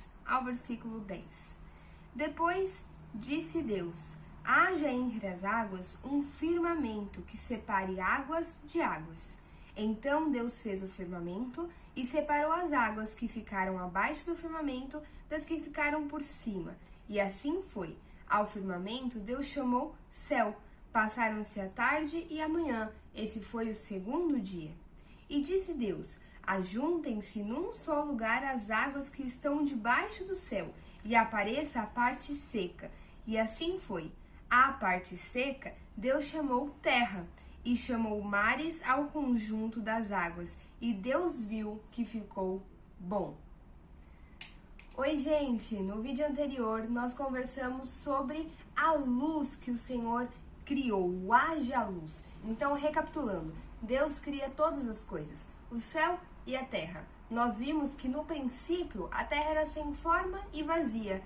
6 ao versículo 10. Depois disse Deus: haja entre as águas um firmamento que separe águas de águas. Então Deus fez o firmamento e separou as águas que ficaram abaixo do firmamento das que ficaram por cima. E assim foi. Ao firmamento Deus chamou céu. Passaram-se a tarde e a manhã. Esse foi o segundo dia. E disse Deus: ajuntem-se num só lugar as águas que estão debaixo do céu, e apareça a parte seca. E assim foi. À parte seca, Deus chamou terra, e chamou mares ao conjunto das águas, e Deus viu que ficou bom. Oi, gente! No vídeo anterior, nós conversamos sobre a luz que o Senhor criou, haja luz. Então, recapitulando, Deus cria todas as coisas, o céu e a terra. Nós vimos que no princípio a terra era sem forma e vazia.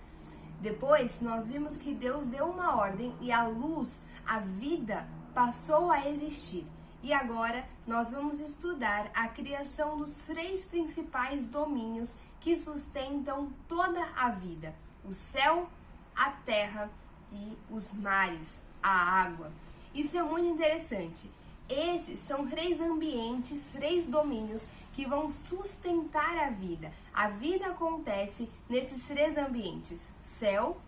Depois nós vimos que Deus deu uma ordem e a luz, a vida, passou a existir. E agora nós vamos estudar a criação dos 3 principais domínios que sustentam toda a vida: o céu, a terra e os mares, a água. Isso é muito interessante. Esses são 3 ambientes, 3 domínios que vão sustentar a vida. A vida acontece nesses 3 ambientes: céu,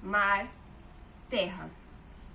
mar, terra.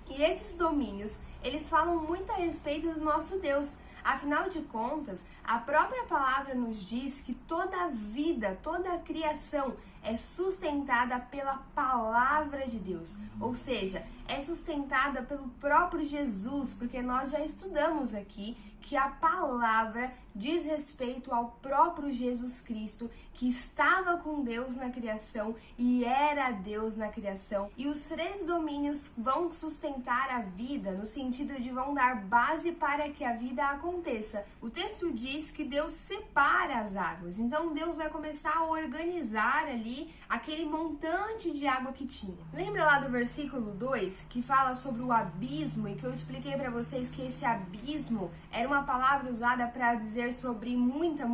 E esses domínios, eles falam muito a respeito do nosso Deus. Afinal de contas, a própria palavra nos diz que toda a vida, toda a criação é sustentada pela palavra de Deus. Ou seja, é sustentada pelo próprio Jesus, porque nós já estudamos aqui que a palavra diz respeito ao próprio Jesus Cristo, que estava com Deus na criação e era Deus na criação. E os 3 domínios vão sustentar a vida, no sentido de vão dar base para que a vida aconteça. O texto diz que Deus separa as águas, então Deus vai começar a organizar ali aquele montante de água que tinha. Lembra lá do versículo 2, que fala sobre o abismo, e que eu expliquei para vocês que esse abismo era uma palavra usada para dizer sobre muita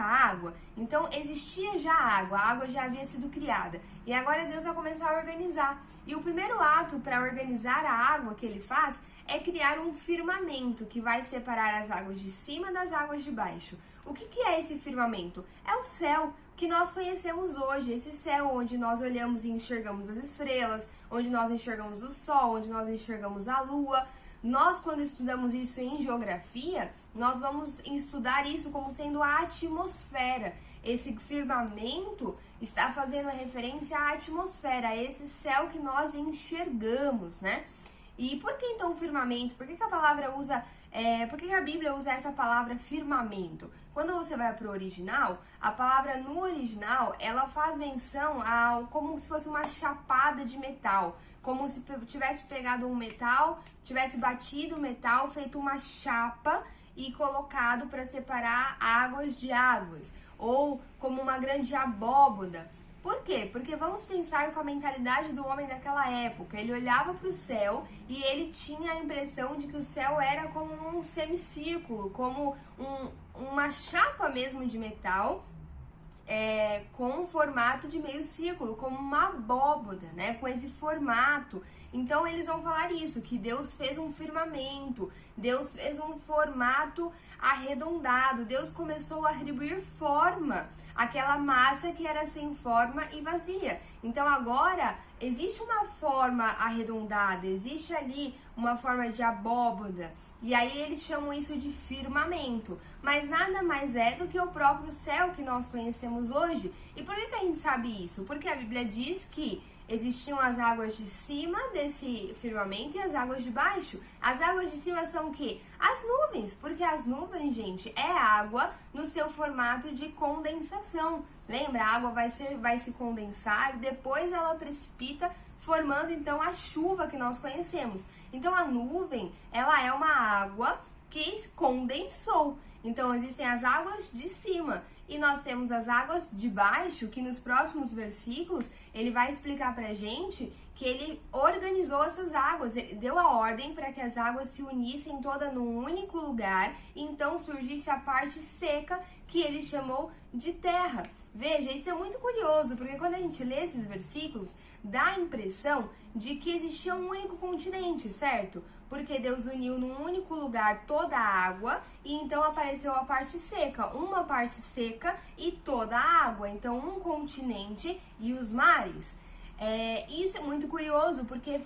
água? Então existia já água, a água já havia sido criada. E agora Deus vai começar a organizar. E o primeiro ato para organizar a água que ele faz é criar um firmamento que vai separar as águas de cima das águas de baixo. O que é esse firmamento? É o céu que nós conhecemos hoje, esse céu onde nós olhamos e enxergamos as estrelas, onde nós enxergamos o sol, onde nós enxergamos a lua. Nós, quando estudamos isso em geografia, nós vamos estudar isso como sendo a atmosfera. Esse firmamento está fazendo referência à atmosfera, a esse céu que nós enxergamos, né? E por que então firmamento? Por que a palavra usa, por que a Bíblia usa essa palavra firmamento? Quando você vai para o original, a palavra no original, ela faz menção a como se fosse uma chapada de metal, como se tivesse pegado um metal, tivesse batido o metal, feito uma chapa e colocado para separar águas de águas, ou como uma grande abóboda. Por quê? Porque vamos pensar com a mentalidade do homem daquela época. Ele olhava para o céu e ele tinha a impressão de que o céu era como um semicírculo, como uma chapa mesmo de metal, com um formato de meio círculo, como uma abóboda, né? Com esse formato. Então eles vão falar isso, que Deus fez um firmamento, Deus fez um formato arredondado, Deus começou a atribuir forma àquela massa que era sem forma e vazia. Então agora existe uma forma arredondada, existe ali uma forma de abóboda, e aí eles chamam isso de firmamento, mas nada mais é do que o próprio céu que nós conhecemos hoje. E por que a gente sabe isso? Porque a Bíblia diz que existiam as águas de cima desse firmamento e as águas de baixo. As águas de cima são o quê? As nuvens, porque as nuvens, gente, é água no seu formato de condensação. Lembra? A água vai se condensar, depois ela precipita, formando então a chuva que nós conhecemos. Então a nuvem, ela é uma água que condensou. Então existem as águas de cima. E nós temos as águas de baixo, que nos próximos versículos ele vai explicar pra gente que ele organizou essas águas, ele deu a ordem para que as águas se unissem toda num único lugar, e então surgisse a parte seca que ele chamou de terra. Veja, isso é muito curioso, porque quando a gente lê esses versículos, dá a impressão de que existia um único continente, certo? Porque Deus uniu num único lugar toda a água e então apareceu a parte seca, uma parte seca e toda a água, então um continente e os mares. Isso é muito curioso porque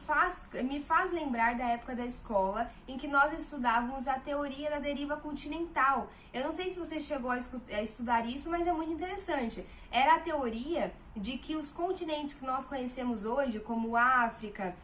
me faz lembrar da época da escola em que nós estudávamos a teoria da deriva continental. Eu não sei se você chegou a estudar isso, mas é muito interessante. Era a teoria de que os continentes que nós conhecemos hoje, como África,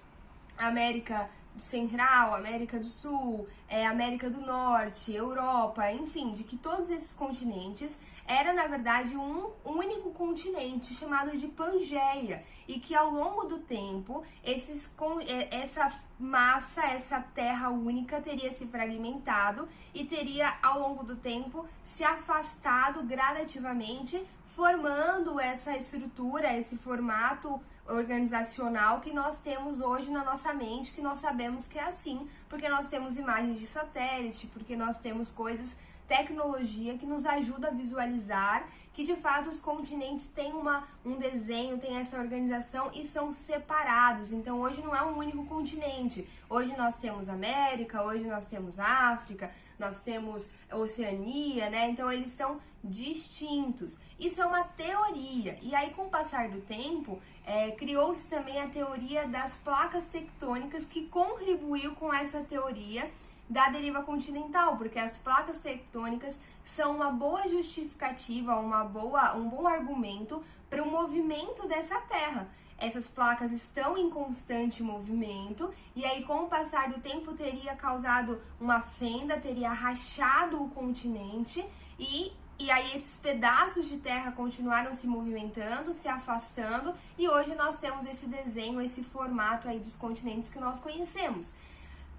América Central, América do Sul, América do Norte, Europa, enfim, de que todos esses continentes era na verdade um único continente chamado de Pangeia e que ao longo do tempo essa massa, essa terra única teria se fragmentado e teria ao longo do tempo se afastado gradativamente, formando essa estrutura, esse formato organizacional que nós temos hoje na nossa mente, que nós sabemos que é assim, porque nós temos imagens de satélite, porque nós temos coisas, tecnologia que nos ajuda a visualizar que de fato os continentes têm um desenho, têm essa organização e são separados. Então hoje não é um único continente. Hoje nós temos América, hoje nós temos África, nós temos Oceania, né? Então eles são distintos. Isso é uma teoria. E aí com o passar do tempo, criou-se também a teoria das placas tectônicas que contribuiu com essa teoria da deriva continental, porque as placas tectônicas são uma boa justificativa, um bom argumento para o movimento dessa terra. Essas placas estão em constante movimento e aí com o passar do tempo teria causado uma fenda, teria rachado o continente e aí esses pedaços de terra continuaram se movimentando, se afastando e hoje nós temos esse desenho, esse formato aí dos continentes que nós conhecemos.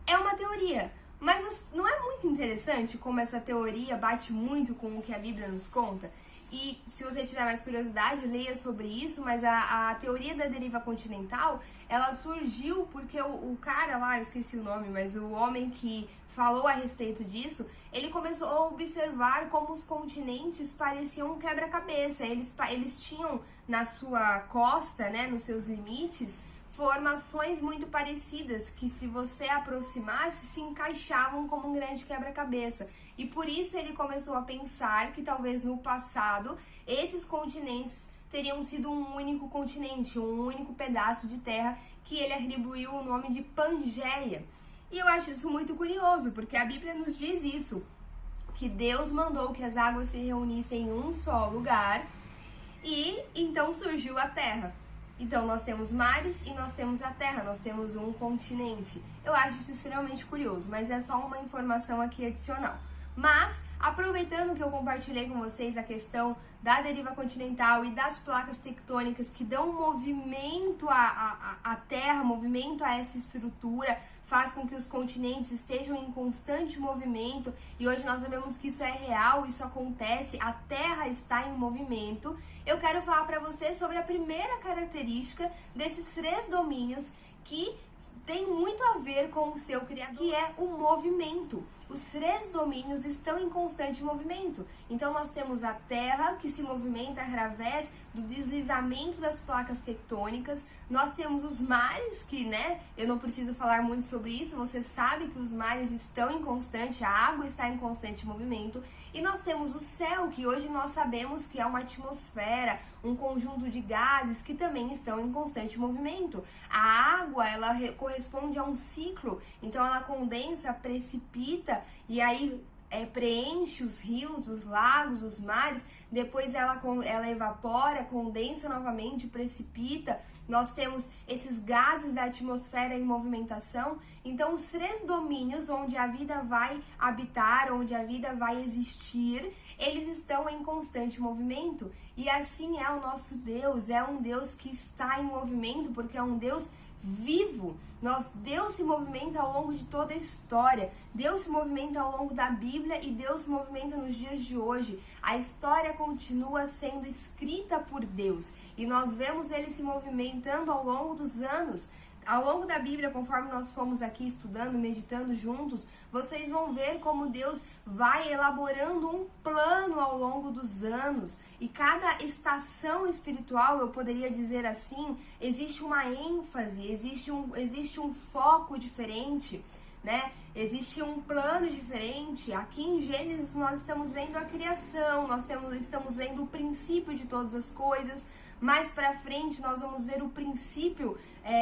É uma teoria. Mas não é muito interessante como essa teoria bate muito com o que a Bíblia nos conta? E se você tiver mais curiosidade, leia sobre isso, mas a teoria da deriva continental, ela surgiu porque o cara lá, eu esqueci o nome, mas o homem que falou a respeito disso, ele começou a observar como os continentes pareciam um quebra-cabeça. Eles tinham na sua costa, né, nos seus limites, formações muito parecidas que se você aproximasse se encaixavam como um grande quebra-cabeça. E por isso ele começou a pensar que talvez no passado esses continentes teriam sido um único continente, um único pedaço de terra que ele atribuiu o nome de Pangeia. E eu acho isso muito curioso, porque a Bíblia nos diz isso, que Deus mandou que as águas se reunissem em um só lugar e então surgiu a terra. Então, nós temos mares e nós temos a terra, nós temos um continente. Eu acho isso extremamente curioso, mas é só uma informação aqui adicional. Mas, aproveitando que eu compartilhei com vocês a questão da deriva continental e das placas tectônicas que dão movimento à terra, movimento a essa estrutura, faz com que os continentes estejam em constante movimento, e hoje nós sabemos que isso é real, isso acontece, a terra está em movimento. Eu quero falar para você sobre a primeira característica desses 3 domínios que tem muito a ver com o seu criador, que é o movimento. Os 3 domínios estão em constante movimento. Então nós temos a terra que se movimenta através do deslizamento das placas tectônicas. Nós temos os mares que, né, eu não preciso falar muito sobre isso, você sabe que os mares estão em constante, a água está em constante movimento. E nós temos o céu, que hoje nós sabemos que é uma atmosfera, um conjunto de gases que também estão em constante movimento. A água, ela corresponde a um ciclo, então ela condensa, precipita e aí preenche os rios, os lagos, os mares, depois ela evapora, condensa novamente, precipita. Nós temos esses gases da atmosfera em movimentação. Então, os 3 domínios onde a vida vai habitar, onde a vida vai existir, eles estão em constante movimento. E assim é o nosso Deus, é um Deus que está em movimento, porque é um Deus vivo. Deus se movimenta ao longo de toda a história. Deus se movimenta ao longo da Bíblia e Deus se movimenta nos dias de hoje. A história continua sendo escrita por Deus e nós vemos ele se movimentando ao longo dos anos. Ao longo da Bíblia, conforme nós fomos aqui estudando, meditando juntos, vocês vão ver como Deus vai elaborando um plano ao longo dos anos. E cada estação espiritual, eu poderia dizer assim, existe uma ênfase, existe um foco diferente, né? Existe um plano diferente. Aqui em Gênesis nós estamos vendo a criação, estamos vendo o princípio de todas as coisas. Mais pra frente nós vamos ver o princípio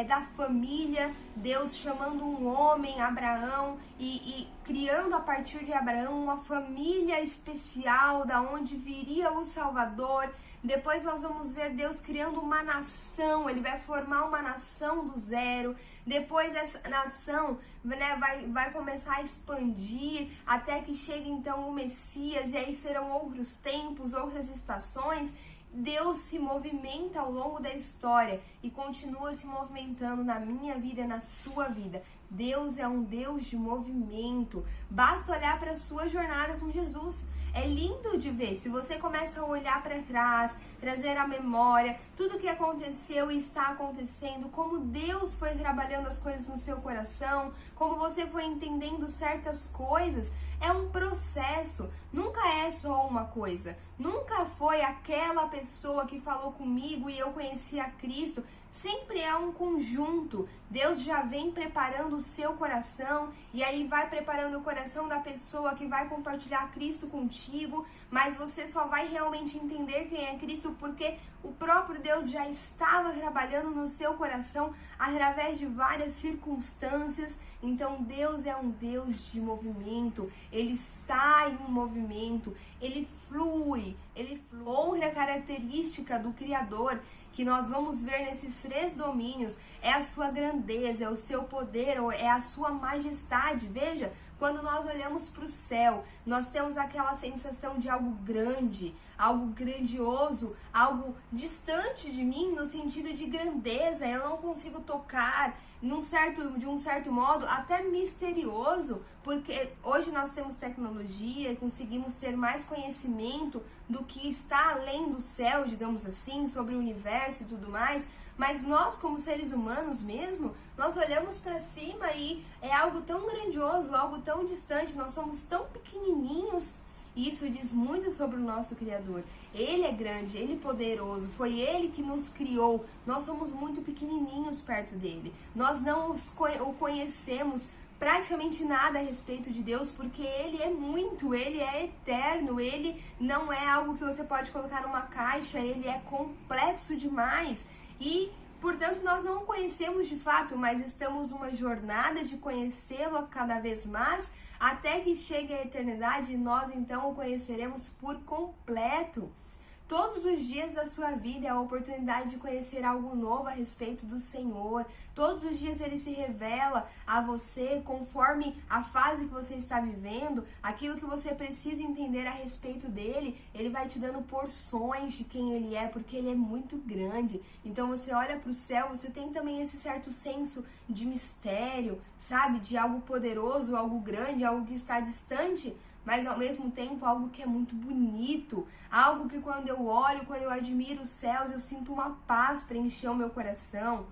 da família, Deus chamando um homem, Abraão, e criando a partir de Abraão uma família especial, da onde viria o Salvador. Depois nós vamos ver Deus criando uma nação, ele vai formar uma nação do zero. Depois essa nação, né, vai começar a expandir até que chegue então o Messias, e aí serão outros tempos, outras estações. Deus se movimenta ao longo da história e continua se movimentando na minha vida e na sua vida. Deus é um Deus de movimento. Basta olhar para a sua jornada com Jesus. É lindo de ver. Se você começa a olhar para trás, trazer à memória tudo o que aconteceu e está acontecendo, como Deus foi trabalhando as coisas no seu coração, como você foi entendendo certas coisas, é um processo. Nunca é só uma coisa. Nunca foi aquela pessoa que falou comigo e eu conheci a Cristo. Sempre é um conjunto. Deus já vem preparando o seu coração e aí vai preparando o coração da pessoa que vai compartilhar Cristo contigo, mas você só vai realmente entender quem é Cristo porque o próprio Deus já estava trabalhando no seu coração através de várias circunstâncias. Então Deus é um Deus de movimento, Ele está em um movimento, Ele flui. Outra característica do Criador que nós vamos ver nesses 3 domínios é a sua grandeza, é o seu poder, é a sua majestade. Veja, quando nós olhamos para o céu, nós temos aquela sensação de algo grande, algo grandioso, algo distante de mim no sentido de grandeza. Eu não consigo tocar, de um certo modo, até misterioso, porque hoje nós temos tecnologia e conseguimos ter mais conhecimento do que está além do céu, digamos assim, sobre o universo e tudo mais. Mas nós, como seres humanos mesmo, nós olhamos para cima e é algo tão grandioso, algo tão distante, nós somos tão pequenininhos. E isso diz muito sobre o nosso Criador. Ele é grande, Ele é poderoso, foi Ele que nos criou. Nós somos muito pequenininhos perto dele. Nós não o conhecemos praticamente nada a respeito de Deus, porque Ele é muito, Ele é eterno, Ele não é algo que você pode colocar numa caixa, Ele é complexo demais. E, portanto, nós não o conhecemos de fato, mas estamos numa jornada de conhecê-lo cada vez mais, até que chegue a eternidade e nós então o conheceremos por completo. Todos os dias da sua vida é a oportunidade de conhecer algo novo a respeito do Senhor. Todos os dias Ele se revela a você conforme a fase que você está vivendo, aquilo que você precisa entender a respeito dele. Ele vai te dando porções de quem Ele é, porque Ele é muito grande. Então você olha para o céu, você tem também esse certo senso de mistério, sabe? De algo poderoso, algo grande, algo que está distante, mas ao mesmo tempo algo que é muito bonito, algo que quando eu olho, quando eu admiro os céus, eu sinto uma paz preencher o meu coração,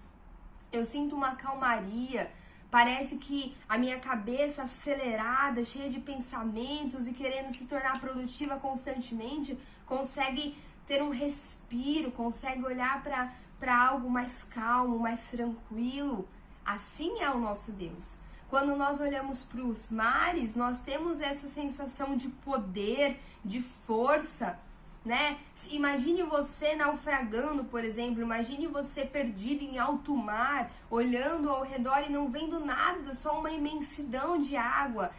eu sinto uma calmaria, parece que a minha cabeça acelerada, cheia de pensamentos e querendo se tornar produtiva constantemente, consegue ter um respiro, consegue olhar para algo mais calmo, mais tranquilo. Assim é o nosso Deus. Quando nós olhamos para os mares, nós temos essa sensação de poder, de força, né? Imagine você naufragando, por exemplo, imagine você perdido em alto mar, olhando ao redor e não vendo nada, só uma imensidão de água.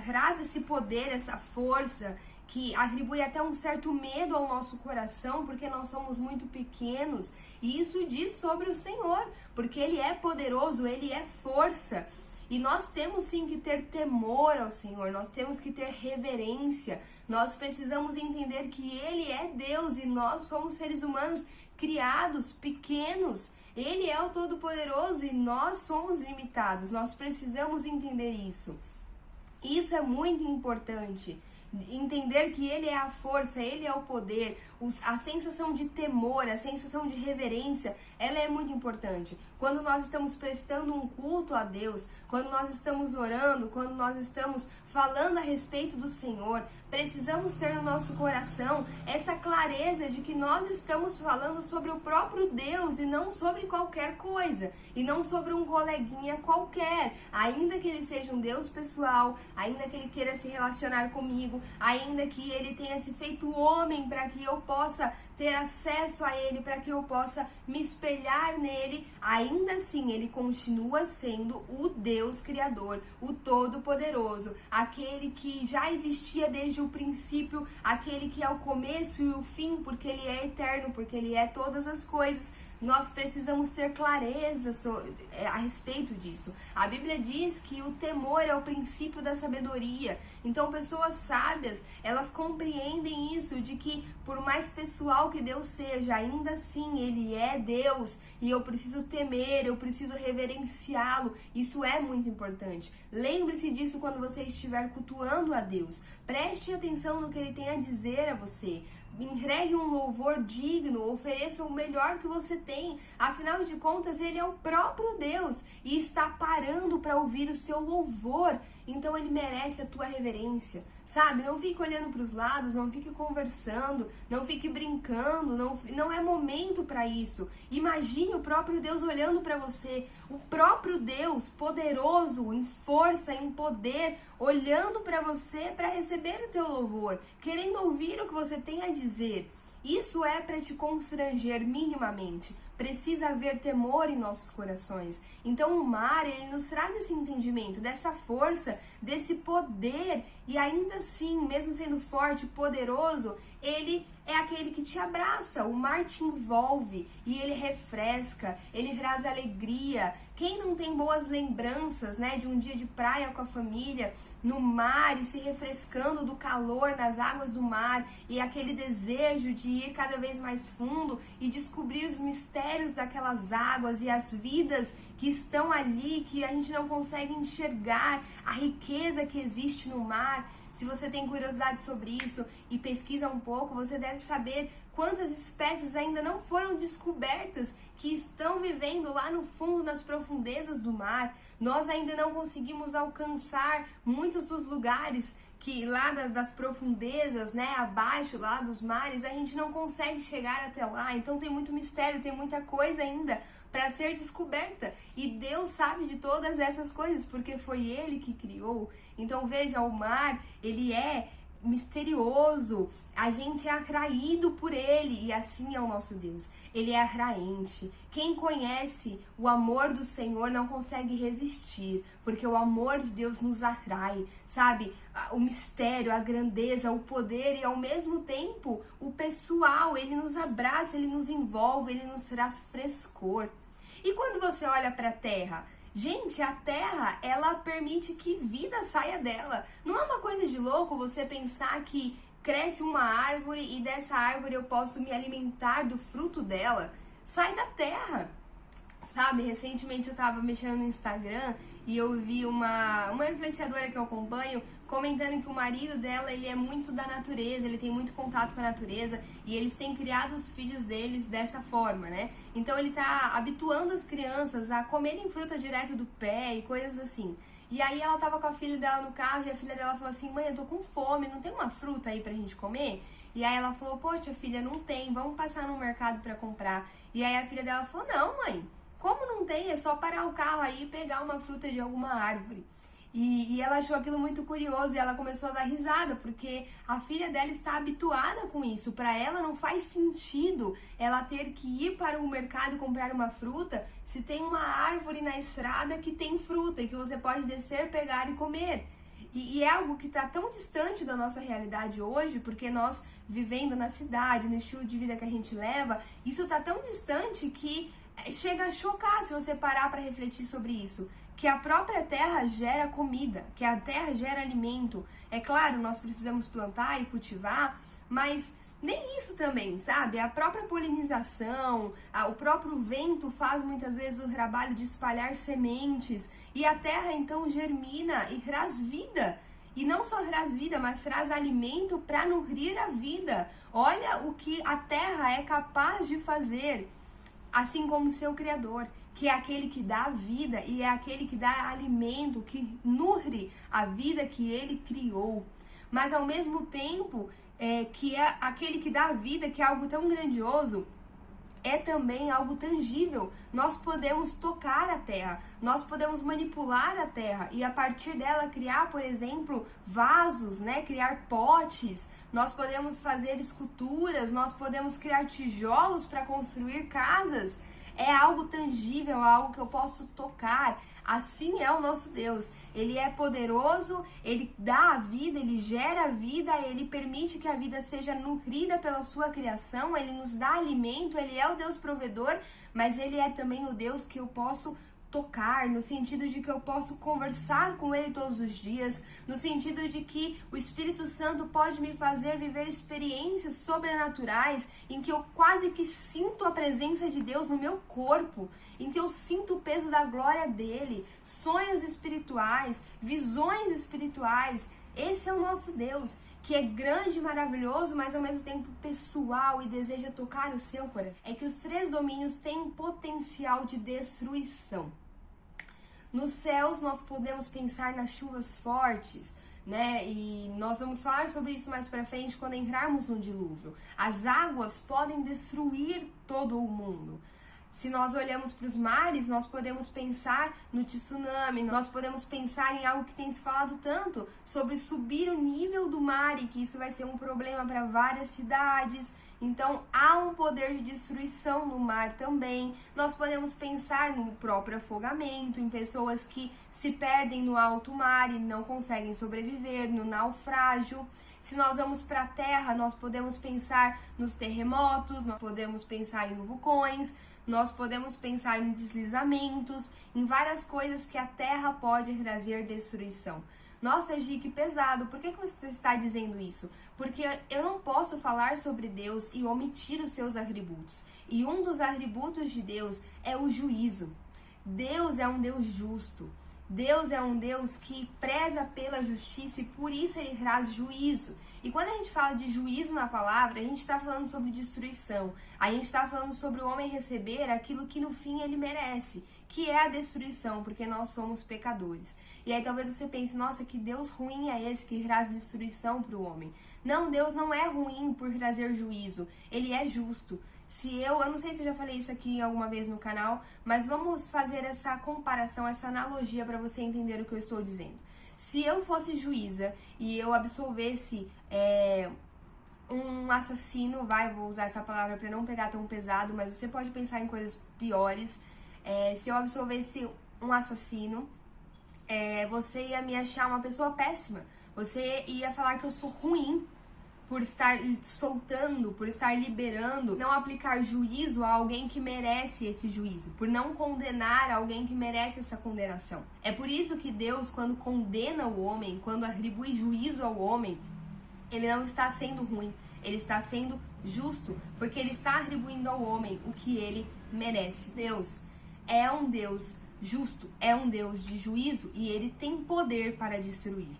Traz esse poder, essa força, que atribui até um certo medo ao nosso coração, porque nós somos muito pequenos. E isso diz sobre o Senhor, porque Ele é poderoso, Ele é força. E nós temos sim que ter temor ao Senhor, nós temos que ter reverência, nós precisamos entender que Ele é Deus e nós somos seres humanos criados, pequenos. Ele é o Todo-Poderoso e nós somos limitados, nós precisamos entender isso. Isso é muito importante. entender que Ele é a força, Ele é o poder, a sensação de temor, a sensação de reverência, ela é muito importante. Quando nós estamos prestando um culto a Deus, quando nós estamos orando, quando nós estamos falando a respeito do Senhor, precisamos ter no nosso coração essa clareza de que nós estamos falando sobre o próprio Deus e não sobre qualquer coisa, e não sobre um coleguinha qualquer, ainda que ele seja um Deus pessoal, ainda que ele queira se relacionar comigo, ainda que ele tenha se feito homem para que eu possa ter acesso a ele, para que eu possa me espelhar nele, ainda assim ele continua sendo o Deus Criador, o Todo-Poderoso, aquele que já existia desde o princípio, aquele que é o começo e o fim, porque ele é eterno, porque ele é todas as coisas. Nós precisamos ter clareza a respeito disso. A Bíblia diz que o temor é o princípio da sabedoria. Então, pessoas sábias, elas compreendem isso, de que por mais pessoal que Deus seja, ainda assim Ele é Deus e eu preciso temer, eu preciso reverenciá-lo. Isso é muito importante. Lembre-se disso quando você estiver cultuando a Deus. Preste atenção no que Ele tem a dizer a você. Entregue um louvor digno, ofereça o melhor que você tem. Afinal de contas, Ele é o próprio Deus e está parando para ouvir o seu louvor. Então Ele merece a tua reverência, sabe? Não fique olhando para os lados, não fique conversando, não fique brincando, não é momento para isso. Imagine o próprio Deus olhando para você, o próprio Deus poderoso, em força, em poder, olhando para você para receber o teu louvor, querendo ouvir o que você tem a dizer. Isso é para te constranger minimamente. Precisa haver temor em nossos corações. Então o mar, ele nos traz esse entendimento, dessa força, desse poder. E ainda assim, mesmo sendo forte, poderoso, ele é aquele que te abraça. O mar te envolve e ele refresca, ele traz alegria. Quem não tem boas lembranças, né, de um dia de praia com a família, no mar e se refrescando do calor nas águas do mar e aquele desejo de ir cada vez mais fundo e descobrir os mistérios daquelas águas e as vidas que estão ali, que a gente não consegue enxergar, a riqueza que existe no mar. Se você tem curiosidade sobre isso e pesquisa um pouco, você deve saber quantas espécies ainda não foram descobertas que estão vivendo lá no fundo, nas profundezas do mar. Nós ainda não conseguimos alcançar muitos dos lugares que lá das profundezas, né, abaixo lá dos mares, a gente não consegue chegar até lá. Então tem muito mistério, tem muita coisa ainda para ser descoberta. E Deus sabe de todas essas coisas, porque foi Ele que criou. Então veja, o mar, ele é misterioso, a gente é atraído por Ele, e assim é o nosso Deus. Ele é atraente. Quem conhece o amor do Senhor não consegue resistir, porque o amor de Deus nos atrai, sabe? O mistério, a grandeza, o poder e ao mesmo tempo o pessoal, ele nos abraça, ele nos envolve, ele nos traz frescor. E quando você olha para a terra, gente, a terra, ela permite que vida saia dela. Não é uma coisa de louco você pensar que cresce uma árvore e dessa árvore eu posso me alimentar do fruto dela. Sai da terra, sabe? Recentemente eu tava mexendo no Instagram e eu vi uma influenciadora que eu acompanho comentando que o marido dela, ele é muito da natureza, ele tem muito contato com a natureza e eles têm criado os filhos deles dessa forma, né? Então ele tá habituando as crianças a comerem fruta direto do pé e coisas assim. E aí ela tava com a filha dela no carro e a filha dela falou assim: mãe, eu tô com fome, não tem uma fruta aí pra gente comer? E aí ela falou: poxa filha, não tem, vamos passar no mercado pra comprar. E aí a filha dela falou: não mãe, como não tem? É só parar o carro aí e pegar uma fruta de alguma árvore. E ela achou aquilo muito curioso e ela começou a dar risada, porque a filha dela está habituada com isso. Para ela não faz sentido ela ter que ir para o mercado comprar uma fruta se tem uma árvore na estrada que tem fruta e que você pode descer, pegar e comer. E é algo que está tão distante da nossa realidade hoje, porque nós, vivendo na cidade, no estilo de vida que a gente leva, isso está tão distante que chega a chocar se você parar para refletir sobre isso. Que a própria terra gera comida, que a terra gera alimento. É claro, nós precisamos plantar e cultivar, mas nem isso também, sabe? A própria polinização, o próprio vento faz muitas vezes o trabalho de espalhar sementes, e a terra então germina e traz vida. E não só traz vida, mas traz alimento para nutrir a vida. Olha o que a terra é capaz de fazer, assim como seu Criador, que é aquele que dá vida e é aquele que dá alimento, que nutre a vida que ele criou. Mas ao mesmo tempo, que é aquele que dá vida, que é algo tão grandioso, é também algo tangível. Nós podemos tocar a terra, nós podemos manipular a terra e a partir dela criar, por exemplo, vasos, né? Criar potes, nós podemos fazer esculturas, nós podemos criar tijolos para construir casas. É algo tangível, algo que eu posso tocar. Assim é o nosso Deus. Ele é poderoso, ele dá a vida, ele gera a vida, ele permite que a vida seja nutrida pela sua criação, ele nos dá alimento, ele é o Deus provedor, mas ele é também o Deus que eu posso tocar, no sentido de que eu posso conversar com ele todos os dias, no sentido de que o Espírito Santo pode me fazer viver experiências sobrenaturais em que eu quase que sinto a presença de Deus no meu corpo, em que eu sinto o peso da glória dele, sonhos espirituais, visões espirituais. Esse é o nosso Deus, que é grande e maravilhoso, mas ao mesmo tempo pessoal e deseja tocar o seu coração. É que os 3 domínios têm um potencial de destruição. Nos céus nós podemos pensar nas chuvas fortes, né? E nós vamos falar sobre isso mais pra frente quando entrarmos no dilúvio. As águas podem destruir todo o mundo. Se nós olhamos para os mares, nós podemos pensar no tsunami, nós podemos pensar em algo que tem se falado tanto, sobre subir o nível do mar e que isso vai ser um problema para várias cidades. Então, há um poder de destruição no mar também. Nós podemos pensar no próprio afogamento, em pessoas que se perdem no alto mar e não conseguem sobreviver, no naufrágio. Se nós vamos para a terra, nós podemos pensar nos terremotos, nós podemos pensar em vulcões, nós podemos pensar em deslizamentos, em várias coisas que a terra pode trazer destruição. Nossa, Gi, que pesado. Por que você está dizendo isso? Porque eu não posso falar sobre Deus e omitir os seus atributos. E um dos atributos de Deus é o juízo. Deus é um Deus justo. Deus é um Deus que preza pela justiça e por isso ele traz juízo. E quando a gente fala de juízo na palavra, a gente está falando sobre destruição. A gente está falando sobre o homem receber aquilo que no fim ele merece, que é a destruição, porque nós somos pecadores. E aí talvez você pense, nossa, que Deus ruim é esse que traz destruição para o homem. Não, Deus não é ruim por trazer juízo, ele é justo. Eu não sei se eu já falei isso aqui alguma vez no canal, mas vamos fazer essa comparação, essa analogia para você entender o que eu estou dizendo. Se eu fosse juíza e eu absolvesse um assassino, vou usar essa palavra para não pegar tão pesado, mas você pode pensar em coisas piores. Se eu absolvesse um assassino, você ia me achar uma pessoa péssima. Você ia falar que eu sou ruim por estar soltando, por estar liberando, não aplicar juízo a alguém que merece esse juízo, por não condenar alguém que merece essa condenação. É por isso que Deus, quando condena o homem, quando atribui juízo ao homem, ele não está sendo ruim, ele está sendo justo, porque ele está atribuindo ao homem o que ele merece. Deus é um Deus justo, é um Deus de juízo e ele tem poder para destruir.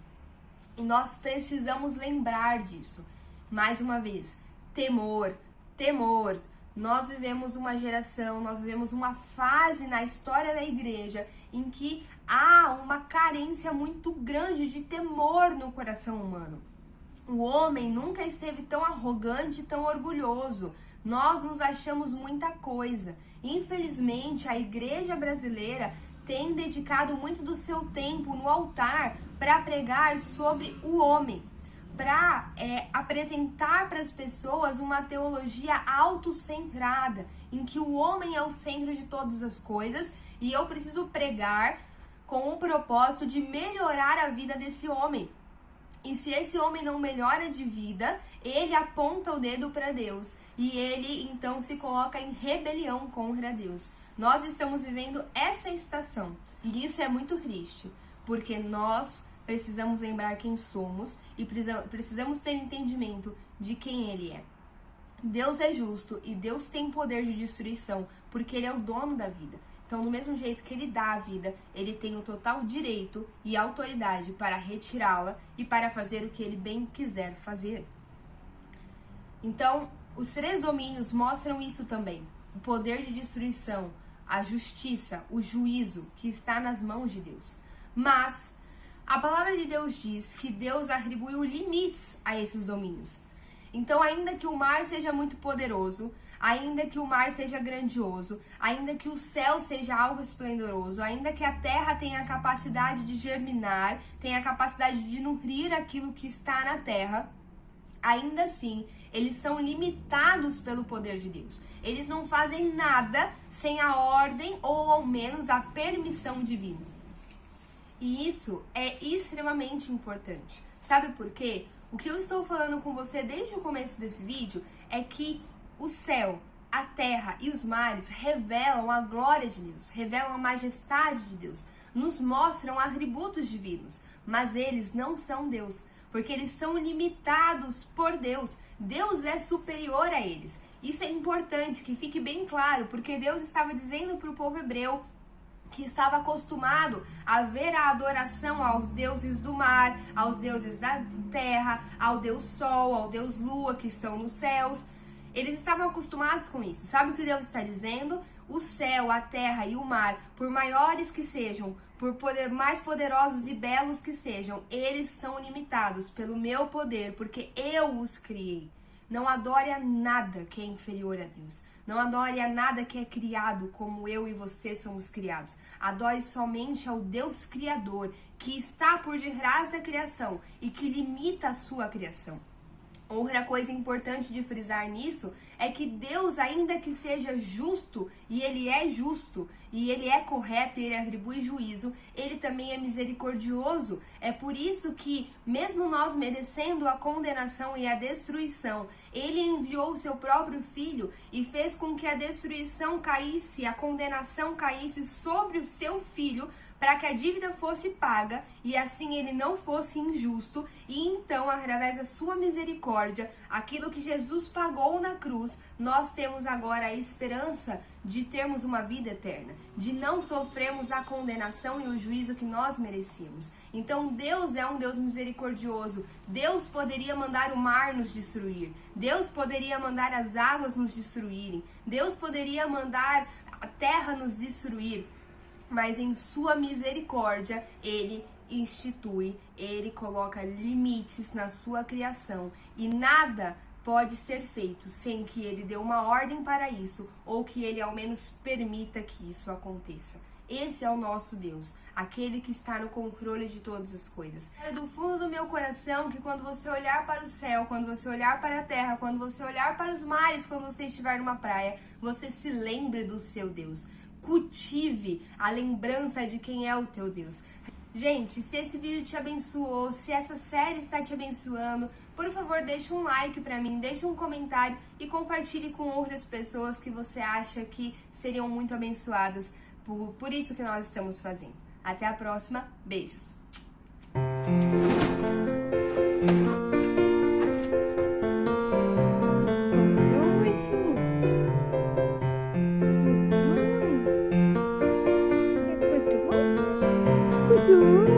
E nós precisamos lembrar disso. Mais uma vez, temor. Nós vivemos uma geração, nós vivemos uma fase na história da igreja em que há uma carência muito grande de temor no coração humano. O homem nunca esteve tão arrogante, tão orgulhoso. Nós nos achamos muita coisa. Infelizmente, a igreja brasileira tem dedicado muito do seu tempo no altar para pregar sobre o homem, para apresentar para as pessoas uma teologia autocentrada, em que o homem é o centro de todas as coisas e eu preciso pregar com o propósito de melhorar a vida desse homem. E se esse homem não melhora de vida, ele aponta o dedo para Deus e ele então se coloca em rebelião contra Deus. Nós estamos vivendo essa estação e isso é muito triste, porque nós precisamos lembrar quem somos e precisamos ter entendimento de quem ele é. Deus é justo e Deus tem poder de destruição, porque ele é o dono da vida. Então, do mesmo jeito que ele dá a vida, ele tem o total direito e autoridade para retirá-la e para fazer o que ele bem quiser fazer. Então, os 3 domínios mostram isso também. O poder de destruição, a justiça, o juízo que está nas mãos de Deus. Mas a palavra de Deus diz que Deus atribuiu limites a esses domínios. Então, ainda que o mar seja muito poderoso, ainda que o mar seja grandioso, ainda que o céu seja algo esplendoroso, ainda que a terra tenha a capacidade de germinar, tenha a capacidade de nutrir aquilo que está na terra, ainda assim, eles são limitados pelo poder de Deus. Eles não fazem nada sem a ordem ou ao menos a permissão divina. E isso é extremamente importante. Sabe por quê? O que eu estou falando com você desde o começo desse vídeo é que o céu, a terra e os mares revelam a glória de Deus, revelam a majestade de Deus, nos mostram atributos divinos, mas eles não são Deus, porque eles são limitados por Deus. Deus é superior a eles. Isso é importante, que fique bem claro, porque Deus estava dizendo para o povo hebreu que estava acostumado a ver a adoração aos deuses do mar, aos deuses da terra, ao Deus Sol, ao Deus Lua que estão nos céus. Eles estavam acostumados com isso. Sabe o que Deus está dizendo? O céu, a terra e o mar, por maiores que sejam, mais poderosos e belos que sejam, eles são limitados pelo meu poder, porque eu os criei. Não adore a nada que é inferior a Deus. Não adore a nada que é criado como eu e você somos criados. Adore somente ao Deus Criador, que está por detrás da criação e que limita a sua criação. Outra coisa importante de frisar nisso é que Deus, ainda que seja justo, e Ele é justo, e Ele é correto, e Ele atribui juízo, Ele também é misericordioso. É por isso que, mesmo nós merecendo a condenação e a destruição, Ele enviou o seu próprio Filho e fez com que a destruição caísse, a condenação caísse sobre o seu Filho, para que a dívida fosse paga e assim ele não fosse injusto, e então, através da sua misericórdia, aquilo que Jesus pagou na cruz, nós temos agora a esperança de termos uma vida eterna, de não sofrermos a condenação e o juízo que nós merecíamos. Então Deus é um Deus misericordioso. Deus poderia mandar o mar nos destruir, Deus poderia mandar as águas nos destruírem, Deus poderia mandar a terra nos destruir, mas em sua misericórdia, Ele institui, Ele coloca limites na sua criação, e nada pode ser feito sem que Ele dê uma ordem para isso, ou que Ele ao menos permita que isso aconteça. Esse é o nosso Deus, aquele que está no controle de todas as coisas. É do fundo do meu coração que quando você olhar para o céu, quando você olhar para a terra, quando você olhar para os mares, quando você estiver numa praia, você se lembre do seu Deus. Cultive a lembrança de quem é o teu Deus. Gente, se esse vídeo te abençoou, se essa série está te abençoando, por favor, deixa um like pra mim, deixa um comentário e compartilhe com outras pessoas que você acha que seriam muito abençoadas por isso que nós estamos fazendo. Até a próxima, beijos! Uhum.